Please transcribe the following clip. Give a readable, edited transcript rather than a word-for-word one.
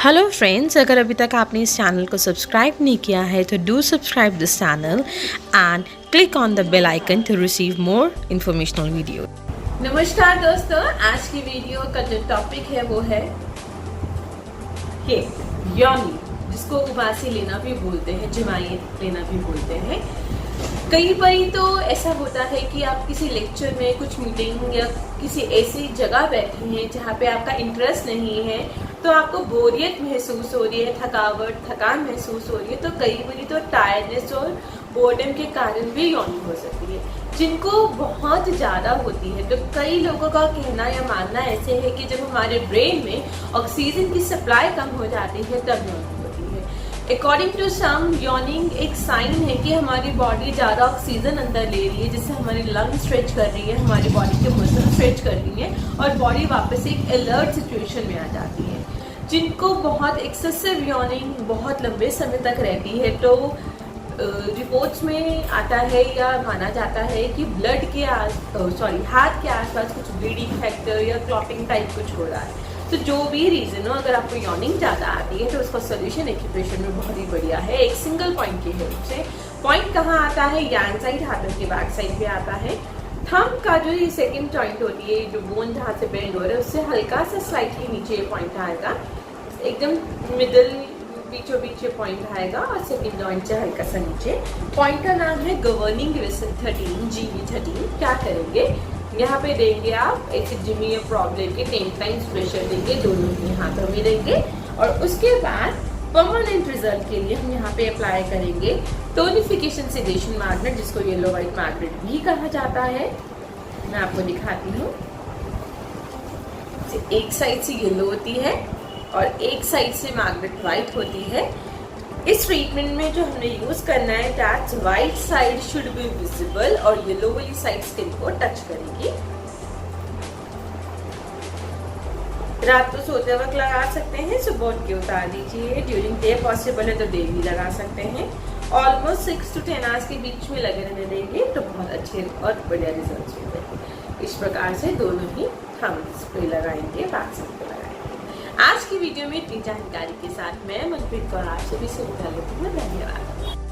Hello friends, अगर अभी तक आपने इस चैनल को सब्सक्राइब नहीं किया है तो do subscribe this channel and click on the bell icon to receive more informational video. नमस्कार दोस्तों, आज की वीडियो का जो टॉपिक है वो है योनि, जिसको उबासी लेना भी बोलते हैं, जिमाई लेना भी बोलते हैं। कई बार तो ऐसा होता है कि आप किसी लेक्चर में, कुछ मीटिंग या किसी ऐसी जगह बैठे हैं जहाँ पे आपका इंटरेस्ट नहीं है, तो आपको बोरियत महसूस हो रही है, थकान महसूस हो रही है, तो कई बार तो टायर्डनेस और बोर्डम के कारण भी योनि हो सकती है, जिनको बहुत ज़्यादा होती है। तो कई लोगों का कहना या मानना ऐसे है कि जब हमारे ब्रेन में ऑक्सीजन की सप्लाई कम हो जाती है तब योनि होती है। अकॉर्डिंग टू सम, यॉर्निंग एक साइन है कि हमारी बॉडी ज़्यादा ऑक्सीजन अंदर ले रही है, जिससे हमारी लंग स्ट्रेच कर रही है, हमारी बॉडी के मसल स्ट्रेच कर रही है और बॉडी वापस एक अलर्ट सिचुएशन में आ जाती है। जिनको बहुत एक्सेसिव यॉर्निंग बहुत लंबे समय तक रहती है, तो रिपोर्ट्स में आता है या माना जाता है कि ब्लड के हार्ट के आसपास कुछ ब्लीडिंग फैक्टर या क्लॉटिंग टाइप कुछ हो रहा है। तो जो भी रीज़न हो, अगर आपको यॉर्निंग ज़्यादा आती है तो उसका सोल्यूशन एक्यूप्रेशर में बहुत ही बढ़िया है, एक सिंगल पॉइंट की हेल्प से। पॉइंट कहाँ आता है? यांग साइड, हाथों के बैक साइड पे आता है। थंब का जो ये सेकंड जॉइंट होती है, जो बोन जहाँ से बेंड हो रहा है, उससे हल्का सा स्लाइटली नीचे ये पॉइंट आएगा, एकदम मिडल बीचों बीच ये पॉइंट आएगा और सेकंड जॉइंट से हल्का सा नीचे। पॉइंट का नाम है गवर्निंग वेसल 13, GV13। क्या करेंगे? यहाँ पे देंगे आप एक जिमी प्रॉब्लम के 10 टाइम्स प्रेशर देंगे, दोनों ही हाथों में देंगे, और उसके बाद परमानेंट रिजल्ट के लिए हम यहाँ पे अप्लाई करेंगे टोनिफिकेशन सेडेशन मैग्नेट, जिसको येलो व्हाइट मैग्नेट भी कहा जाता है। मैं आपको दिखाती हूँ। एक साइड से येलो होती है और एक साइड से मैग्नेट व्हाइट होती है। इस ट्रीटमेंट में जो हमने यूज करना है, that's white side should be visible और येलो वाली साइड स्किन को टच करेगी। रात को सोते वक्त लगा सकते हैं, सुबह उठ के उतार दीजिए। ड्यूरिंग डे पॉसिबल है तो डे भी लगा सकते हैं। ऑलमोस्ट 6 to 10 आवर्स के बीच में लगे रहने देंगे तो बहुत अच्छे और बढ़िया रिजल्ट मिलेंगे। इस प्रकार से दोनों ही हम स्प्रे लगाएंगे, बैक साइड पे लगाएंगे। आज की वीडियो में इतनी जानकारी के साथ मैं मनप्रीत कौर आपसे भी सुविधा लेती हूँ। धन्यवाद।